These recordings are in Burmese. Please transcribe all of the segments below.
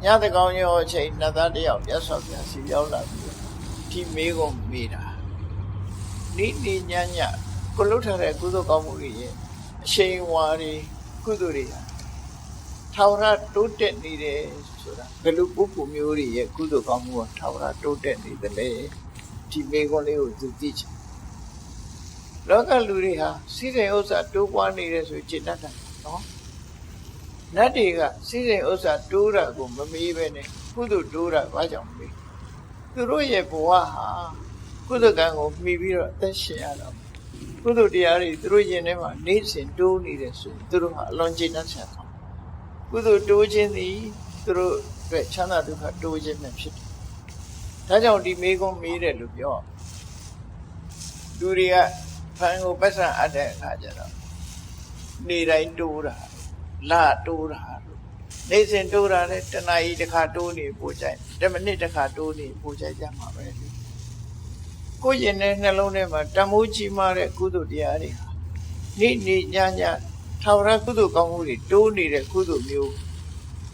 ညတကောင်ရောအချိန်နတ်သားတယောက်မြတ်စွာဘုရားစီရောက်လာပြီးဒီမေးကုန်မေးတာနိတိညညကိုလှုပ်ထားတဲ့ကုသိုလ်ကောင်းမှုတွေရဲ့အရှိန်ဝါတွေကုသိုလ်တွေထာဝရတိုးတက်နေတယ်ဆိုတာဘယ်လိုပုဂ္ဂိုလ်မျိုးတွေရဲ့ကုသိုလ်ကောင်းမှုကထာဝရတိုးတက်နေတယ်လဲဒီမေးခွန်းလေးကိုသူသိချင်လောကလူတွေဟာစိစိမ်ဥစ္စာတိုးပွားနေတယ်ဆိုจิตတတ်တယ်နော်နတ်တွေကစိစိမ်ဥစ္စာတိုးတာကိုမမေးပဲနဲ့ကုသိုလ်တိုးတာဘာကြောင့်မေးသူတို့ရဲ့ဘဝဟာကုသိုလ်ကံကိုမှီပြီးတော့အသက်ရှင်ရတော့ကုသိုလ်တရားတွေသူတို့ရင်ထဲမှာနေစဉ်တိုးနေတယ်ဆိုသူတို့ဟာအလွန်จิตတတ်ချက်ကောင်းကုသိုလ်တိုးခြင်းသည်သူတို့အတွက်ချမ်းသာဒုက္ခတိုးခြင်းပဲဖြစ်တယ်ဒါကြောင့်ဒီမေးခွန်းမေးတယ်လို့ပြောလူတွေကဖန်ကိုပတ်စံအပ်တဲ့အခါကျတော့နေတိုင်းတိုးတာလတိုးတာနေစဉ်တိုးတာနဲ့တနာရီတစ်ခါတိုးနေပို့ကြိုက်10မိနစ်တစ်ခါတိုးနေပို့ကြိုက်ကြမှာပဲကိုယ်ရင်ထဲနှလုံးထဲမှာတမိုးကြီးမားတဲ့ကုသိုလ်တရားတွေဟာနေ့နေ့ညညထာဝရကုသိုလ်ကောင်းမှုတွေတိုးနေတဲ့ကုသိုလ်မျိုး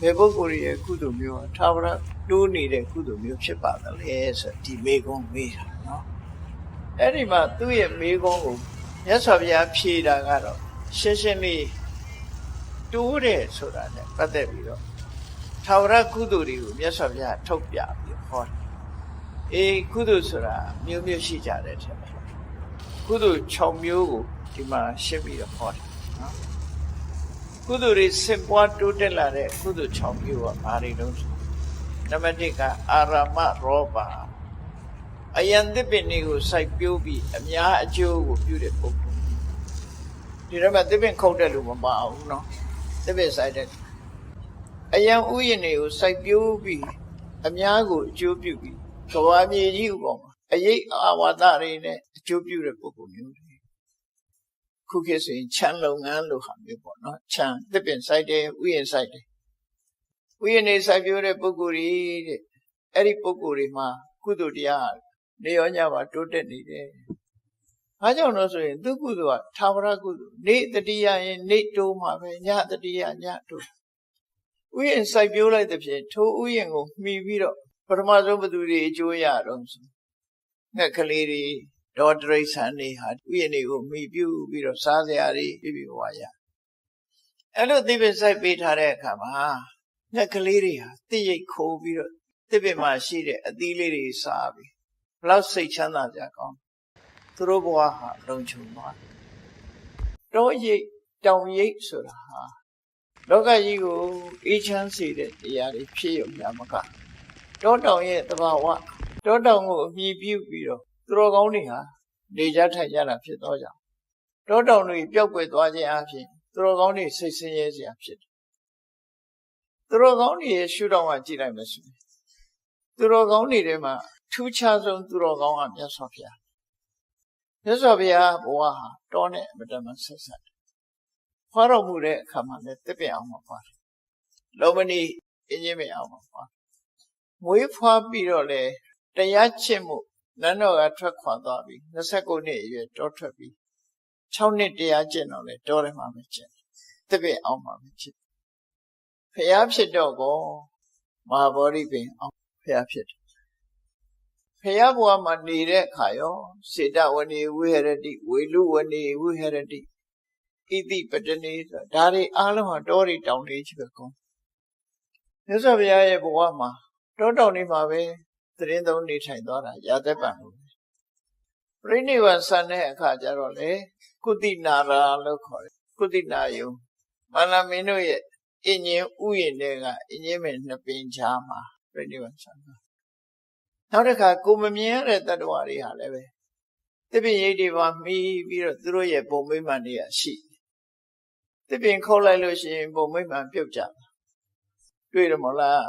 ဘယ်ပုဂ္ဂိုလ်ရဲ့ကုသိုလ်မျိုးထာဝရတိုးနေတဲ့ကုသိုလ်မျိုးဖြစ်ပါသလဲဆိုဒီမေးခွန်းမေးတာနော်အဲ့ဒီမှာသူ့ရဲ့မေးခွန်းကိုမြတ်စွာဘုရားဖြေတာကတော့ရှင်းရှင်းလေးတိုးတယ်ဆိုတာနဲ့ပတ်သက်ပြီးတော့ထာဝရကုသိုလ်တွေကိုမြတ်စွာဘုရားထုတ်ပြပြီးဟောတယ်ကုသိုလ်ဆိုတာမျိုးမျိုးရှိကြတယ်တဲ့ကုသိုလ်6မျိုးကိုဒီမှာရှင်းပြီးတော့ဟောတယ်နော်ကုသိုလ်တွေစင်ပွားတိုးတက်လာတဲ့ကုသိုလ်6မျိုးကဘာတွေလဲဆိုနံပါတ်1ကအာရမရောပါအယံသစ်ပင်တွေကိုစိုက်ပျိုးပြီးအများအကျိုးကိုပြုတဲ့ပုဂ္ဂိုလ်ဒီတော့မှသစ်ပင်ခုတ်တဲ့လူမပါဘူးနော်သစ်ပင်စိုက်တဲ့အယံဥယျာဉ်တွေကိုစိုက်ပျိုးပြီးအများကိုအကျိုးပြုပြီးကဘာမြေကြီးဥပေါ်မှာအရေးအာဝါဒတွေနဲ့အကျိုးပြုတဲ့ပုဂ္ဂိုလ်မျိုးတွေခုခေတ်ဆိုရင်ခြံလုပ်ငန်းလို့ဟာမျိုးပေါ့နော်ခြံသစ်ပင်စိုက်တယ်ဥယျာဉ်စိုက်တယ်ဥယျာဉ်တွေစိုက်ပျိုးတဲ့ပုဂ္ဂိုလ်တွေတဲ့အဲ့ဒီပုဂ္ဂိုလ်တွေမှာကုသိုလ်တရားနေရောညပါတိုးတက်နေတယ်။ဘာကြောင့်လို့ဆိုရင်သူကုသိုလ်ကထာဝရကုသိုလ်နေတတိယရင်နေတိုးမှာပဲညတတိယညတိုးဥယျာဉ်စိုက်ပျိုးလိုက်တဲ့ဖြင့်ထိုဥယျာဉ်ကိုမှီပြီးတော့ပထမဆုံးဘသူတွေအကျိုးရတော့ဆိုငှက်ကလေးတွေဒေါ်တရိษံတွေဟာဥယျာဉ်တွေကိုမှီပြုပြီးတော့စားစရာတွေပြပြဝါရအဲ့လိုသစ်ပင်စိုက်ပေးထားတဲ့အခါမှာငှက်ကလေးတွေဟာတိရိတ်ခိုးပြီးတော့သစ်ပင်မှာရှိတဲ့အသီးလေးတွေစားပြီးဘလောက်စိတ်ချမ်းသာကြကောင်းသူတို့ဘဝဟာလုံခြုံသွားတောရိပ်တောင်ရိပ်ဆိုတာဟာလောကကြီးကိုအေးချမ်းစေတဲ့တရားတွေဖြစ်ရုံများမကတောတောင်ရဲ့တဘာဝတောတောင်ကိုအမိပြုပြီးတော့သူတော်ကောင်းတွေဟာနေကြထိုင်ကြတာဖြစ်သောကြောင့်တောတောင်တွေပျောက်ကွယ်သွားခြင်းအပြင်သူတော်ကောင်းတွေစိတ်ဆင်းရဲစရာဖြစ်တယ်သူတော်ကောင်းတွေရဲ့ရှုထောင့်ကကြည့်လိုက်မယ်ဆိုရင်သူတော်ကောင်းတွေထဲမှာထူးခြားဆုံးသူတော်ကောင်းကမြတ်စွာဘုရားမြတ်စွာဘုရားဘဝဟာတောနဲ့အမတမဆက်ဆက်ဖွားတော်မူတဲ့အခါမှာလည်းတစ်ပင်အောင်မှာဖွားတယ်လောမဏီအင်းကြီးမအောင်မှာဖွားမွေးဖွားပြီးတော့လေတရားချစ်မှုနန်းတော်ကထွက်ခွာသွားပြီး29နှစ်အရွယ်တောထွက်ပြီး6နှစ်တရားကျင့်တော့လေတောထဲမှာပဲကျင့်တစ်ပင်အောင်မှာပဲကျင့်ဘုရားဖြစ်တော့ကောမဟာဗောဓိပင်အောင်ဘုရားဖြစ်တယ်ဘုရားဘဝမှာနေတဲ့အခါရောစေတဝဏီဝိဟရတိဝေလူဝဏီဝိဟရတိဣတိပတနေဒါတွေအားလုံးဟာတောတွေတောင်တွေကြီးပဲကောမြတ်စွာဘုရားရဲ့ဘဝမှာတောတောင်တွေမှာပဲသတင်းသုံးနေထိုင်သွားတာရာသက်ပံလို့ပြိဋိဘံဆန်တဲ့အခါကျတော့လေကုသိနာရာလို့ခေါ်တယ်ကုသိနာယုံမန္လမင်းတို့ရဲ့အင်ញင်းဥယျာဉ်တွေကအင်ញင်းမဲ့နှစ်ပင်ချားမှာပြိဋိဘံဆန်တာနောက်တစ်ခါကိုမမြင်ရတဲ့တ attva တွေဟာလည်းပဲသစ်ပင်ရိပ်တွေပါမှီပြီးတော့သူတို့ရဲ့ပုံမိမှန်တွေကရှိသစ်ပင်ခုတ်လိုက်လို့ရှိရင်ပုံမိမှန်ပြုတ်ကြတွေ့တယ်မလား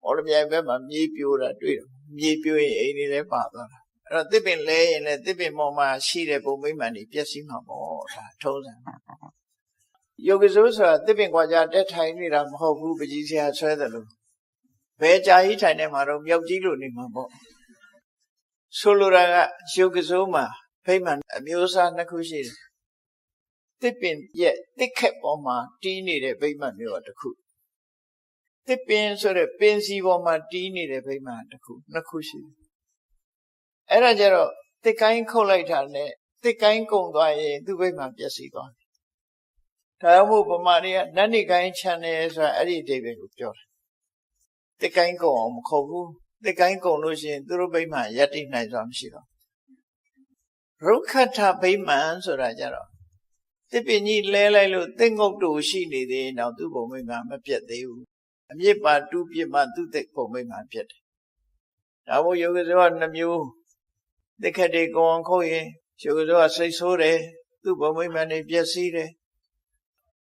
ဟော်ရမြိုင်ဘက်မှာမြေပြိုတာတွေ့တယ်မြေပြိုရင်အိမ်တွေလည်းပါသွားတာအဲ့တော့သစ်ပင်လဲရင်လည်းသစ်ပင်ပေါ်မှာရှိတဲ့ပုံမိမှန်တွေပျက်စီးမှာပေါ့ဒါထုံးစံယောဂစိုးဆိုတာသစ်ပင်ကွာကြတက်ထိုင်နေတာမဟုတ်ဘူးပကြီးဆရာဆွဲတယ်လို့ဘယ်ကြာကြီးထိုင်နေမှာတော့မြောက်ကြီးလို့နေမှာပေါ့ဆိုလိုတာကယောဂစိုးမှာဖိမှန်အမျိုးအစားနှစ်ခုရှိတယ်သစ်ပင်ရဲ့တစ်ခက်ပေါ်မှာတီးနေတဲ့ဖိမှန်မျိုးတစ်ခု တစ်ပင်ဆိုတဲ့ပင်စီပေါ်မှာတီးနေတဲ့ဗိမာန်တစ်ခုနှစ်ခုရှိတယ်အဲ့ဒါကြတော့တစ်ကိုင်းခုတ်လိုက်တာနဲ့တစ်ကိုင်းကုံသွားရင်သူ့ဗိမာန်ပျက်စီးသွားတယ်ဒါကြောင့်မို့ဗမာတွေကနတ်နေကိုင်းချန်တယ်ဆိုတာအဲ့ဒီအဓိပ္ပာယ်ကိုပြောတယ်တစ်ကိုင်းကုံအောင်မခုတ်ဘူးတစ်ကိုင်းကုံလို့ရှိရင်သူတို့ဗိမာန်ရပ်တည်နိုင်စွာမရှိတော့ရုက္ခထဗိမာန်ဆိုတာကြတော့တစ်ပင်ကြီးလဲလိုက်လို့တစ်ငုတ်တူရှိနေသေးတော့သူ့ဘုံဗိမာန်မပြတ်သေးဘူးအမြစ်ပါတူးပြစ်မှသူ့တဲ့ဘုံဗိမာန်ပြတ်တယ်ဒါမို့ယောဂဇောနှမျိုးတစ်ခက်တွေကုံအောင်ခုတ်ရင်ယောဂဇောစိတ်ဆိုးတယ်သူ့ဘုံဗိမာန်တွေပျက်စီးတယ်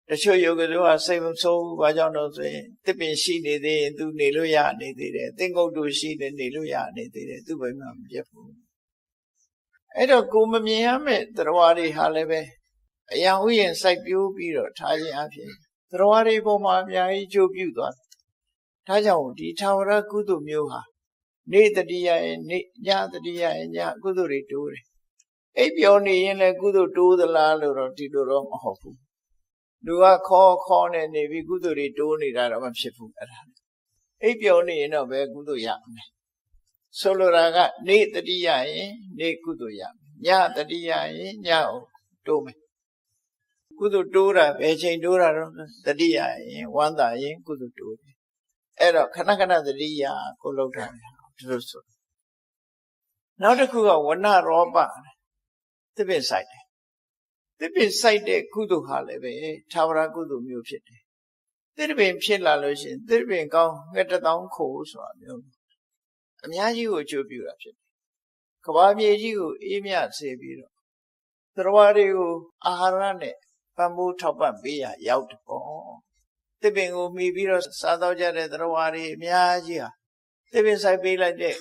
တချို့ယောဂဇောစိတ်မဆိုးဘူးဘာကြောင့်လို့ဆိုရင်တစ်ပင်ရှိနေသေးရင်သူနေလို့ရနေသေးတယ်တစ်ငုတ်တူရှိတယ်နေလို့ရနေသေးတယ်သူ့ဗိမာန်မပြတ်ဘူးအဲ့တော့ကိုမမြင်ရမယ့်တရားတွေဟာလည်းပဲအရာဥယျာဉ်စိုက်ပျိုးပြီးတော့ထားခြင်းအဖြစ်တရားတွေပေါ်မှာအများကြီးကျိုးပြုသွားဒါကြောင့်ဒီထာဝရကုသိုလ်မျိုးဟာနေတတိယရဲ့နေညတတိယရဲ့ညကုသိုလ်တွေတိုးတယ်အိပ်ပျော်နေရင်လည်းကုသိုလ်တိုးသလားလို့တော့ဒီလိုတော့မဟုတ်ဘူးလူကခေါ်နေနေပြီးကုသိုလ်တွေတိုးနေတာတော့မဖြစ်ဘူးအဲ့ဒါအိပ်ပျော်နေရင်တော့ပဲကုသိုလ်ရမယ်ဆိုလိုတာကနေတတိယရင်နေကုသိုလ်ရမယ်ညတတိယရင်ညကိုတိုးမယ်ကုသိုလ်တိုးတာဘယ်ချိန်တိုးတာတော့တတိယရင်ဝမ်းသာရင်ကုသိုလ်တိုးတယ်အဲ့တော့ခဏခဏတတိယကိုလောက်တာဒီလိုဆိုနောက်တစ်ခုကဝဏရောပသစ်ပင်ဆိုင်တယ်သစ်ပင်ဆိုင်တဲ့ကုသိုလ်ဟာလည်းပဲထာဝရကုသိုလ်မျိုးဖြစ်တယ်သစ်ပင်ဖြစ်လာလို့ရှိရင်သစ်ပင်ကောင်းငှက်တစ်တောင်းခိုးဆိုတာမျိုးအများကြီးကိုအကျိုးပြုတာဖြစ်တယ်ကဘာမြေကြီးကိုအေးမြစေပြီးတော့သရဝတွေကိုအာဟာရနဲ့ပံ့ပိုးထောက်ပံ့ပေးရရောက်တယ်ပေါ့သစ်ပင်ကိုမှီပြီးတော့စားတော့ကြတဲ့သရဝတွေအများကြီးဟာသစ်ပင်စိုက်ပေးလိုက်တဲ့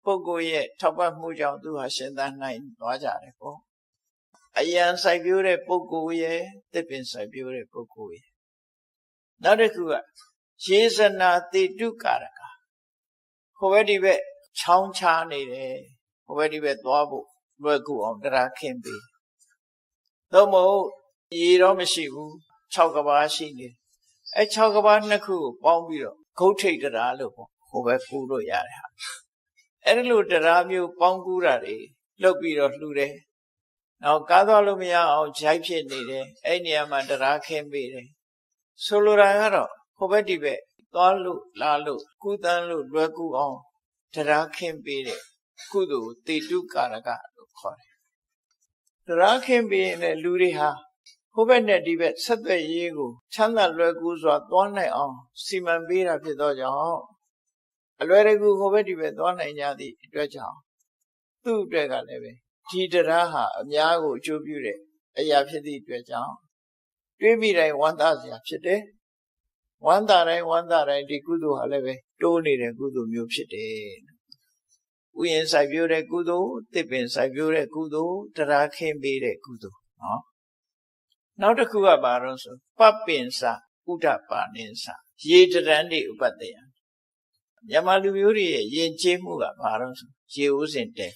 ပုဂ္ဂိုလ်ရဲ့ထောက်ပံ့မှုကြောင့်သူဟာရှင်သန်နိုင်သွားကြတယ်ပေါ့အယံစိုက်ပျိုးတဲ့ပုဂ္ဂိုလ်ရဲ့သစ်ပင်စိုက်ပျိုးတဲ့ပုဂ္ဂိုလ်ရဲ့နောက်တစ်ခုကယေဇနာတိတုကာရကဟိုဘက်ဒီဘက်ချောင်းချနေတယ်ဟိုဘက်ဒီဘက်သွားဖို့လွယ်ကူအောင်တရားခင်းပေးသို့မဟုတ်ရေတော့မရှိဘူး6ကဘာရှိနေအဲ6ကဘာနှစ်ခုကိုပေါင်းပြီးတော့ဂုတ်ထိတ်တရားလို့ပေါ့ဟိုဘက်ကူလို့ရတယ်ဟာအဲ့လိုတရားမျိုးပေါင်းကူးတာတွေလုပ်ပြီးတော့လှူတယ်နောက်ကားသွားလို့မရအောင်ဂျိုက်ဖြစ်နေတယ်အဲ့နေရာမှာတရားခင်းပေးတယ်ဆိုလိုတာကတော့ဟိုဘက်ဒီဘက်သွားလို့လာလို့ကုသန်းလို့လွယ်ကူအောင်တရားခင်းပေးတဲ့ကုသိုလ်တေတုကာရကလို့ခေါ်တယ်တရားခင်းပေးတဲ့လူတွေဟာဟိုဘက်နဲ့ဒီဘက်ဆက်သွယ်ရေးကိုချမ်းသာလွယ်ကူစွာသွားနိုင်အောင်စီမံပေးတာဖြစ်သောကြောင့်အလွယ်တကူဟိုဘက်ဒီဘက်သွားနိုင်ကြသည့်အတွက်ကြောင့်သူ့အတွက်ကလည်းပဲဒီတရားဟာအများကိုအကျိုးပြုတဲ့အရာဖြစ်သည့်အတွက်ကြောင့်တွေးမိတိုင်းဝမ်းသာစရာဖြစ်တယ်ဝမ်းသာတိုင်းဒီကုသိုလ်ဟာလည်းပဲတိုးနေတဲ့ကုသိုလ်မျိုးဖြစ်တယ်ဥယျာဉ်စိုက်ပျိုးတဲ့ကုသိုလ်သစ်ပင်စိုက်ပျိုးတဲ့ကုသိုလ်တရားခင်းပေးတဲ့ကုသိုလ်နော်နောက်တစ်ခုကဘာလို့ဆိုပပ္ပင်္စဥဒ္ဒပါဏိ္စရေတရံတိဥပတ္တယမြန်မာလူမျိုးတွေရဲ့ယဉ်ကျေးမှုကဘာလို့ဆိုရေဦးစင်တဲ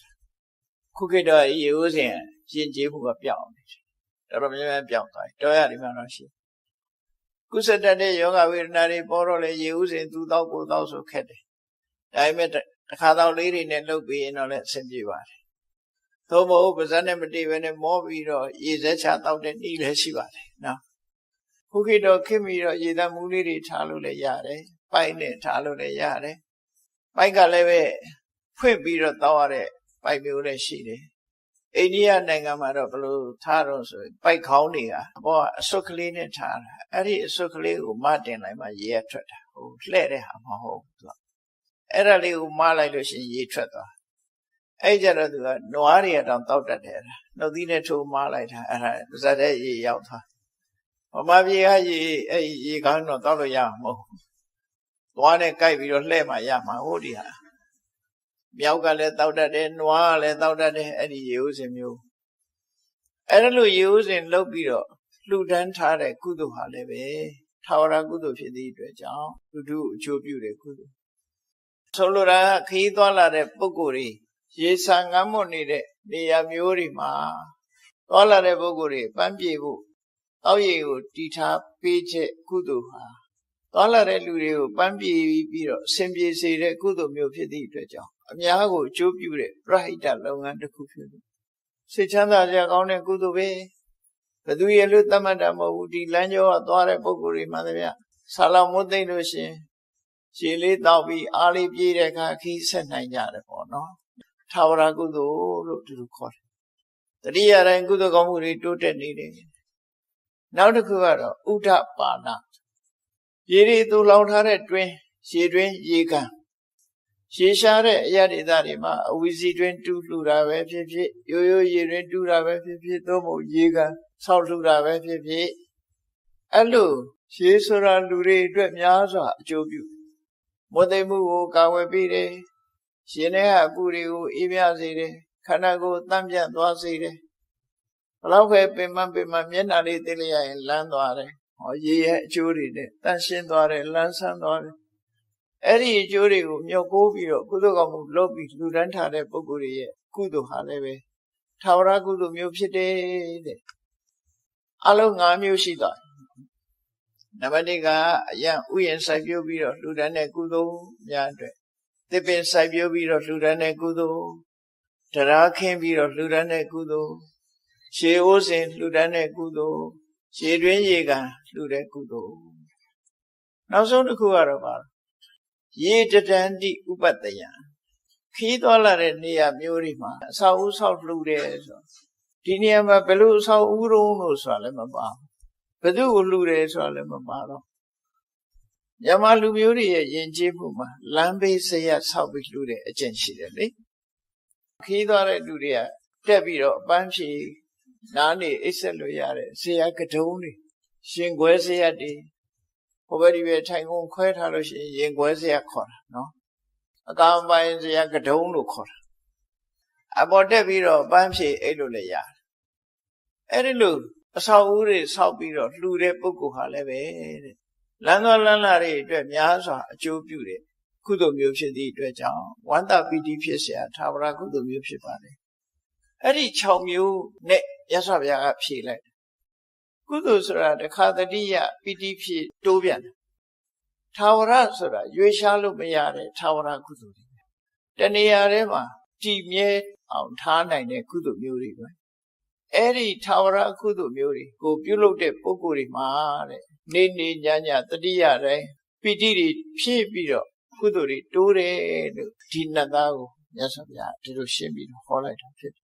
ခုခေတ်တော့ရေဦးစင်ယဉ်ကျေးမှုကပြောင်းနေတယ်တော်တော်များများပြောင်းသွားတယ်တော်ရဒီမှာတော့ရှိကုသတတ်တဲ့ယောဂဝေဒနာတွေပေါ်တော့လေရေဦးစင်သူတော့ကိုတော့ဆိုခက်တယ်ဒါပေမဲ့တစ်ခါတော့လေးတွေနဲ့လှုပ်ပြီးရင်တော့လည်းအဆင်ပြေပါတယ်သို့မဟုတ်ပါးစပ်နဲ့မတည်ဘဲနဲ့မောပြီးတော့ရေစက်ချတောက်တဲ့ဤလည်းရှိပါတယ်နော်ခုခေတ်တော့ခင်ပြီးတော့ရေသမှုလေးတွေထားလို့လည်းရတယ်ပိုက်နဲ့ထားလို့လည်းရတယ်ပိုက်ကလည်းပဲဖွင့်ပြီးတော့တောက်ရတဲ့ပိုက်မျိုးလည်းရှိတယ်အိန္ဒိယနိုင်ငံမှာတော့ဘယ်လိုထားတော့ဆိုပိုက်ခေါင်းတွေကဘောအစွတ်ကလေးနဲ့ထားတာအဲ့ဒီအစွတ်ကလေးကိုမတင်လိုက်မှရေရထွက်တာဟိုလှဲ့တဲ့ဟာမဟုတ်ဘူးသူကအဲ့ဒါလေးကိုမလိုက်လို့ရှိရင်ရေထွက်သွားအဲ့ကြတော့သူကနွားတွေတောင်တောက်တတ်တယ်နှုတ်သီးနဲ့ထိုးမလိုက်တာအဲ့ဒါပါဇက်တဲ့ရေရောက်သွားဗမာပြည်ကရေအဲ့ရေကောင်းတော့တောက်လို့ရမှာမဟုတ်ဘူးသွားနဲ့ကြိုက်ပြီးတော့လှဲ့မှရမှာဟုတ်ဒီဟာမြောက်ကလည်းတောက်တတ်တယ်နွားကလည်းတောက်တတ်တယ်အဲ့ဒီရေဦးစင်မျိုးအဲ့ဒါလို့ရေဦးစင်လှုပ်ပြီးတော့လှူဒန်းထားတဲ့ကုသိုလ်ဟာလည်းပဲထာဝရကုသိုလ်ဖြစ်သည့်အတွက်ကြောင့်လူတို့အကျိုးပြုတဲ့ကုသိုလ်ဆိုလိုတာခရီးသွားလာတဲ့ပုဂ္ဂိုလ်တွေရေဆာငမ်းမွတ်နေတဲ့နေရာမျိုးတွေမှာသွားလာတဲ့ပုဂ္ဂိုလ်တွေပန်းပြေဖို့အောက်ရေကိုတီထားပေးချက်ကုသိုလ်ဟာ သွားလာတဲ့လူတွေကိုပန်းပြေးပြီးတော့ဆင်ပြေစေတဲ့ကုသိုလ်မျိုးဖြစ်သည့်အတွက်ကြောင့်အများကိုအကျိုးပြုတဲ့ပရဟိတလုပ်ငန်းတစ်ခုဖြစ်လို့စိတ်ချမ်းသာကြကောင်းတဲ့ကုသိုလ်ပဲဘယ်သူရဲ့လို့သတ်မှတ်တာမဟုတ်ဘူးဒီလမ်းကျောကသွားတဲ့ပုဂ္ဂိုလ်တွေမှတည်းဗျဆာလောင်မွတ်သိမ့်လို့ရှင်ရှည်လေးတောက်ပြီးအားလေးပြေးတဲ့အခါခီးဆက်နိုင်ကြတယ်ပေါ့နော်ထာဝရကုသိုလ်လို့သူတို့ခေါ်တယ်တတိယတိုင်းကုသိုလ်ကောင်းမှုတွေတိုးတက်နေတယ်နောက်တစ်ခုကတော့ဥဒ္ဓပါဏရေတွေသူလောင်ထားတဲ့တွင်းရေတွင်းရေကန်ရေရှားတဲ့အရာဒေသတွေမှာအဝီစီတွင်းတူးလှူတာပဲဖြစ်ဖြစ်ရိုးရိုးရေတွင်းတူးတာပဲဖြစ်ဖြစ်သို့မဟုတ်ရေကန်ဆောက်လှူတာပဲဖြစ်ဖြစ်အဲ့လိုရေဆိုတာလူတွေအတွက်များစွာအကျိုးပြုမွတ်သိမ်မှုကိုကာဝယ်ပေးတယ်ရှင်ထဲကအပူတွေကိုအေးမြစေတယ်ခန္ဓာကိုယ်တန့်ပြတ်သွားစေတယ်ဘလောက်ပဲပင်မမျက်နှာလေးသိလျက်ရင်လန်းသွားတယ်ဟောရေရဲ့အကျိုးတွေနဲ့တန့်ရှင်းသွားတယ်လန်းဆန်းသွားတယ်အဲ့ဒီအကျိုးတွေကိုမျှော်ကိုးပြီးတော့ကုသိုလ်ကောင်းမှုလုပ်ပြီးလှူဒန်းထားတဲ့ပုဂ္ဂိုလ်တွေရဲ့ကုသိုလ်ဟာလည်းပဲထာဝရကုသိုလ်မျိုးဖြစ်တယ်တဲ့အလုံး၅မျိုးရှိသွားနံပါတ်1ကအယံဥယျာဉ်စိုက်ပျိုးပြီးတော့လှူဒန်းတဲ့ကုသိုလ်များအတွက်သစ်ပင်စိုက်ပျိုးပြီးတော့လှူဒန်းတဲ့ကုသိုလ်တရားခင်းပြီးတော့လှူဒန်းတဲ့ကုသိုလ်ရှေးအိုးစဉ်လှူဒန်းတဲ့ကုသိုလ်ရှေးတွင်းရေကန်လှူတဲ့ကုသိုလ်နောက်ဆုံးတစ်ခုကတော့ပါရေတတန္တိဥပတ္တယံခီးသွားလာတဲ့နေရာမျိုးတွေမှာအဆောက်အဦဆောက်လှူတယ်ဆိုဒီနေရာမှာဘယ်လိုအဆောက်အဦတုံးလို့ဆိုတာလည်းမပါဘယ်သူကိုလှူတယ်ဆိုတာလည်းမပါတော့မြန်မာလူမျိုးတွေရဲ့ယဉ်ကျေးမှုမှာလမ်းဘေးဇရပ်ဆောက်ပြီးလှူတဲ့အကျင့်ရှိတယ်လေခီးသွားတဲ့လူတွေကတက်ပြီးတော့အပန်းဖြေနားနေအိပ်ဆက်လို့ရတဲ့ဇရပ်ကတုံးတွေရှင်ခွဲဇရပ်တွေဟိုဘက်ဒီဘက်ထိုင်ကုန်ခွဲထားလို့ရှိရင်ရင်ခွဲဇရပ်ခေါ်တာနော်အကောင်ပိုင်းဇရပ်ကတုံးလို့ခေါ်တာအပေါ်တက်ပြီးတော့ပန်းဖြေအိပ်လို့လည်းရတယ်အဲ့ဒီလိုအဆောက်အဦတွေဆောက်ပြီးတော့လှူတဲ့ပုဂ္ဂိုလ်ဟာလည်းပဲတဲ့လမ်းသွားလမ်းလာတွေအတွက်များစွာအကျိုးပြုတဲ့ကုသိုလ်မျိုးဖြစ်သည့်အတွက်ကြောင့်ဝန္တာပီတိဖြစ်เสียထာဝရကုသိုလ်မျိုးဖြစ်ပါတယ်အဲ့ဒီ6မျိုးနဲ့ရသော်ဘုရားကဖြေလိုက်ကုသိုလ်ဆိုတာတခါတတိယပီတိဖြစ်တိုးပြန်တယ်ထာဝရဆိုတာရွေးရှားလို့မရတဲ့ထာဝရကုသိုလ်တွေတဏှာထဲမှာတည်မြဲအောင်ထားနိုင်တဲ့ကုသိုလ်မျိုးတွေပဲအဲ့ဒီထာဝရကုသိုလ်မျိုးတွေကိုပြုလုပ်တဲ့ပုဂ္ဂိုလ်တွေမှာတဲ့နေနေညညတတိယတိုင်းပီတိတွေဖြည့်ပြီးတော့ကုသိုလ်တွေတိုးတယ်လို့ဒီနတ်သားကိုမြတ်စွာဘုရားဒီလိုရှင်းပြီးဟောလိုက်တာဖြစ်